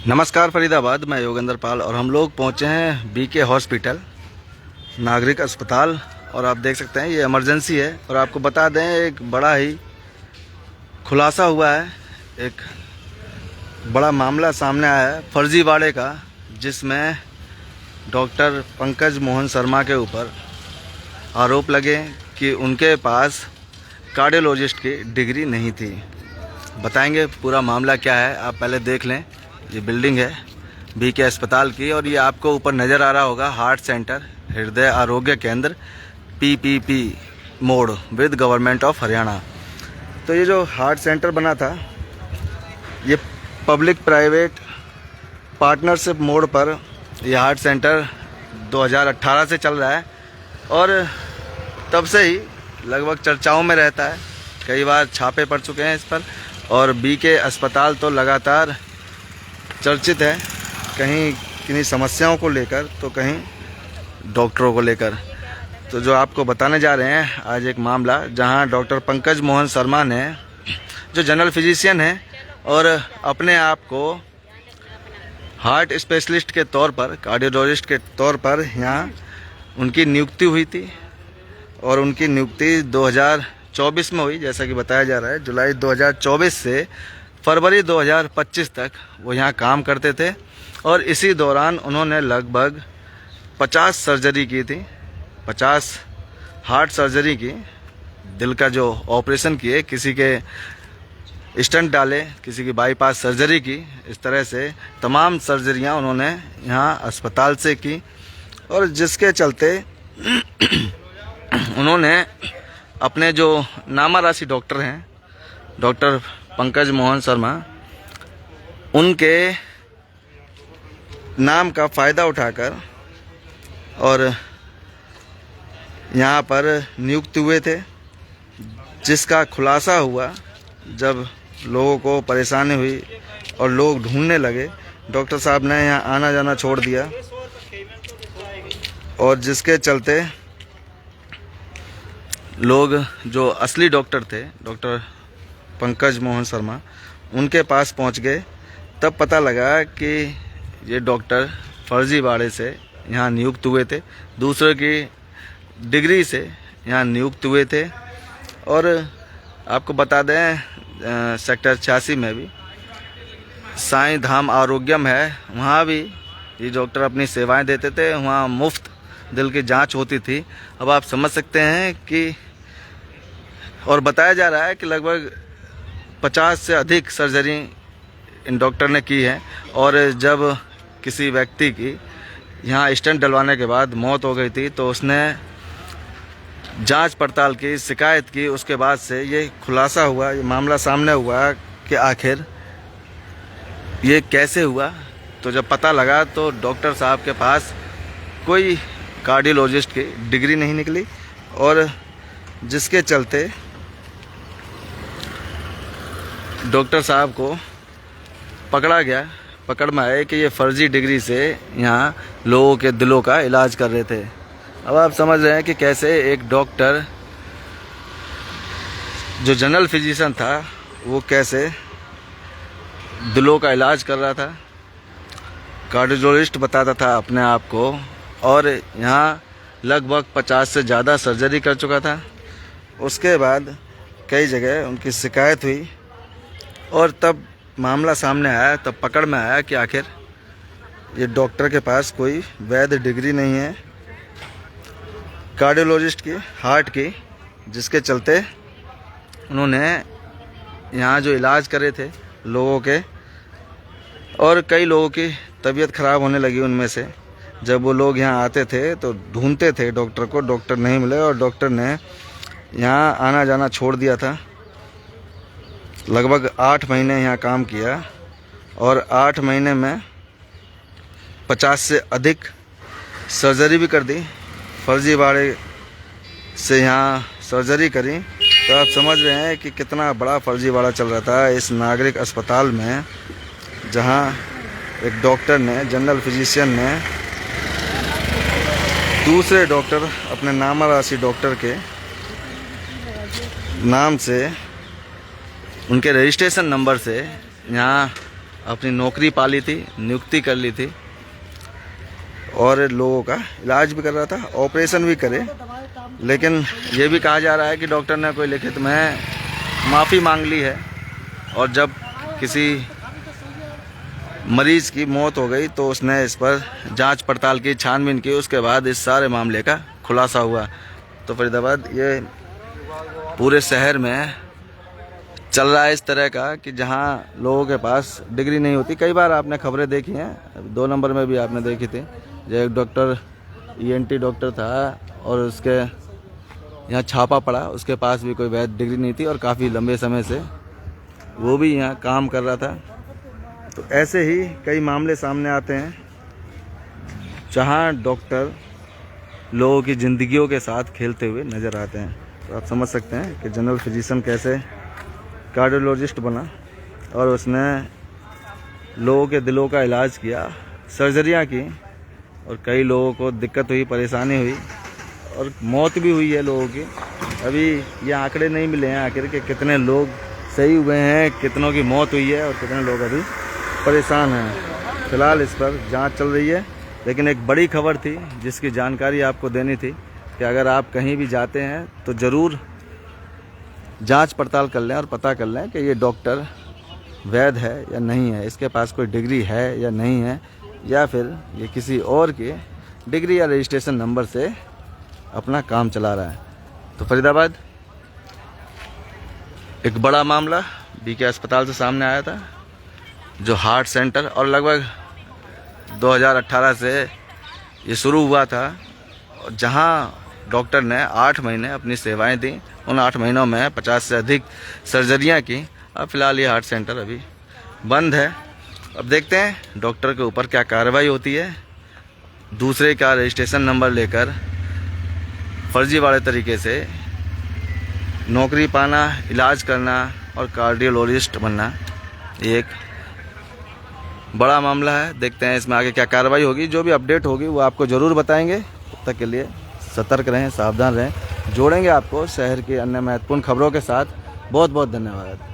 नमस्कार फरीदाबाद, मैं योगेंद्र पाल और हम लोग पहुंचे हैं बीके हॉस्पिटल नागरिक अस्पताल। और आप देख सकते हैं ये इमरजेंसी है। और आपको बता दें, एक बड़ा ही खुलासा हुआ है, एक बड़ा मामला सामने आया है फर्जीवाड़े का, जिसमें डॉक्टर पंकज मोहन शर्मा के ऊपर आरोप लगे कि उनके पास कार्डियोलॉजिस्ट की डिग्री नहीं थी। बताएंगे पूरा मामला क्या है, आप पहले देख लें। ये बिल्डिंग है बीके अस्पताल की और ये आपको ऊपर नज़र आ रहा होगा हार्ट सेंटर हृदय आरोग्य केंद्र PPP mode with government of Haryana. तो ये जो हार्ट सेंटर बना था, ये पब्लिक प्राइवेट पार्टनरशिप मोड पर ये हार्ट सेंटर 2018 से चल रहा है और तब से ही लगभग चर्चाओं में रहता है। कई बार छापे पड़ चुके हैं इस पर और बीके अस्पताल तो लगातार चर्चित है, कहीं किन्हीं समस्याओं को लेकर तो कहीं डॉक्टरों को लेकर। तो जो आपको बताने जा रहे हैं आज एक मामला, जहां डॉक्टर पंकज मोहन शर्मा ने, जो जनरल फिजिशियन हैं और अपने आप को हार्ट स्पेशलिस्ट के तौर पर, कार्डियोलॉजिस्ट के तौर पर यहाँ उनकी नियुक्ति हुई थी और उनकी नियुक्ति 2024 में हुई, जैसा कि बताया जा रहा है। जुलाई 2024 से फरवरी 2025 तक वो यहाँ काम करते थे और इसी दौरान उन्होंने लगभग 50 सर्जरी की थी, 50 हार्ट सर्जरी की, दिल का जो ऑपरेशन किए, किसी के स्टंट डाले, किसी की बाईपास सर्जरी की। इस तरह से तमाम सर्जरियाँ उन्होंने यहाँ अस्पताल से की और जिसके चलते उन्होंने अपने जो नामाराशी डॉक्टर हैं, डॉक्टर पंकज मोहन शर्मा, उनके नाम का फ़ायदा उठाकर और यहाँ पर नियुक्त हुए थे, जिसका खुलासा हुआ जब लोगों को परेशानी हुई और लोग ढूंढने लगे। डॉक्टर साहब ने यहाँ आना जाना छोड़ दिया और जिसके चलते लोग जो असली डॉक्टर थे, डॉक्टर पंकज मोहन शर्मा, उनके पास पहुंच गए। तब पता लगा कि ये डॉक्टर फर्जीवाड़े से यहाँ नियुक्त हुए थे, दूसरे की डिग्री से यहाँ नियुक्त हुए थे। और आपको बता दें, सेक्टर 86 में भी साईं धाम आरोग्यम है, वहाँ भी ये डॉक्टर अपनी सेवाएं देते थे। वहाँ मुफ्त दिल की जांच होती थी। अब आप समझ सकते हैं कि, और बताया जा रहा है कि लगभग 50 से अधिक सर्जरी इन डॉक्टर ने की है। और जब किसी व्यक्ति की यहाँ स्टेंट डलवाने के बाद मौत हो गई थी तो उसने जांच पड़ताल की, शिकायत की, उसके बाद से ये खुलासा हुआ, ये मामला सामने हुआ कि आखिर ये कैसे हुआ। तो जब पता लगा तो डॉक्टर साहब के पास कोई कार्डियोलॉजिस्ट की डिग्री नहीं निकली और जिसके चलते डॉक्टर साहब को पकड़ा गया, पकड़ में आए कि ये फर्जी डिग्री से यहाँ लोगों के दिलों का इलाज कर रहे थे। अब आप समझ रहे हैं कि कैसे एक डॉक्टर जो जनरल फिजिशियन था वो कैसे दिलों का इलाज कर रहा था, कार्डियोलॉजिस्ट बताता था अपने आप को, और यहाँ लगभग 50 से ज़्यादा सर्जरी कर चुका था। उसके बाद कई जगह उनकी शिकायत हुई और तब मामला सामने आया, तब पकड़ में आया कि आखिर ये डॉक्टर के पास कोई वैध डिग्री नहीं है कार्डियोलॉजिस्ट की, हार्ट की, जिसके चलते उन्होंने यहाँ जो इलाज करे थे लोगों के, और कई लोगों की तबीयत ख़राब होने लगी उनमें से। जब वो लोग यहाँ आते थे तो ढूंढते थे डॉक्टर को, डॉक्टर नहीं मिले और डॉक्टर ने यहाँ आना जाना छोड़ दिया था। लगभग 8 महीने यहाँ काम किया और 8 महीने में 50 से अधिक सर्जरी भी कर दी, फर्जीवाड़े से यहाँ सर्जरी करी। तो आप समझ रहे हैं कि कितना बड़ा फर्जीवाड़ा चल रहा था इस नागरिक अस्पताल में, जहाँ एक डॉक्टर ने, जनरल फिजिशियन ने, दूसरे डॉक्टर अपने नामाराशी डॉक्टर के नाम से, उनके रजिस्ट्रेशन नंबर से यहाँ अपनी नौकरी पा ली थी, नियुक्ति कर ली थी और लोगों का इलाज भी कर रहा था, ऑपरेशन भी करे। लेकिन ये भी कहा जा रहा है कि डॉक्टर ने कोई लिखित में माफ़ी मांग ली है और जब किसी मरीज की मौत हो गई तो उसने इस पर जांच पड़ताल की, छानबीन की, उसके बाद इस सारे मामले का खुलासा हुआ। तो फरीदाबाद ये पूरे शहर में चल रहा है इस तरह का कि जहां लोगों के पास डिग्री नहीं होती। कई बार आपने खबरें देखी हैं, 2 नंबर में भी आपने देखी थी, जो एक डॉक्टर ENT डॉक्टर था और उसके यहाँ छापा पड़ा, उसके पास भी कोई वैध डिग्री नहीं थी और काफ़ी लंबे समय से वो भी यहाँ काम कर रहा था। तो ऐसे ही कई मामले सामने आते हैं जहाँ डॉक्टर लोगों की ज़िंदगियों के साथ खेलते हुए नज़र आते हैं। तो आप समझ सकते हैं कि जनरल फिजिशियन कैसे कार्डियोलॉजिस्ट बना और उसने लोगों के दिलों का इलाज किया, सर्जरियाँ की और कई लोगों को दिक्कत हुई, परेशानी हुई और मौत भी हुई है लोगों की। अभी ये आंकड़े नहीं मिले हैं आखिर के कितने लोग सही हुए हैं, कितनों की मौत हुई है और कितने लोग अभी परेशान हैं। फिलहाल इस पर जांच चल रही है। लेकिन एक बड़ी खबर थी जिसकी जानकारी आपको देनी थी कि अगर आप कहीं भी जाते हैं तो ज़रूर जांच पड़ताल कर लें और पता कर लें कि ये डॉक्टर वैध है या नहीं है, इसके पास कोई डिग्री है या नहीं है, या फिर ये किसी और के डिग्री या रजिस्ट्रेशन नंबर से अपना काम चला रहा है। तो फरीदाबाद एक बड़ा मामला BK अस्पताल से सामने आया था, जो हार्ट सेंटर, और लगभग 2018 से ये शुरू हुआ था, जहां डॉक्टर ने 8 महीने अपनी सेवाएं दी। उन 8 महीनों में 50 से अधिक सर्जरियां की। अब फिलहाल ये हार्ट सेंटर अभी बंद है। अब देखते हैं डॉक्टर के ऊपर क्या कार्रवाई होती है। दूसरे का रजिस्ट्रेशन नंबर लेकर फर्जीवाड़े तरीके से नौकरी पाना, इलाज करना और कार्डियोलॉजिस्ट बनना, ये एक बड़ा मामला है। देखते हैं इसमें आगे क्या कार्रवाई होगी। जो भी अपडेट होगी वो आपको ज़रूर बताएंगे। तब तक के लिए सतर्क रहें, सावधान रहें। जोड़ेंगे आपको शहर की अन्य महत्वपूर्ण खबरों के साथ। बहुत बहुत धन्यवाद।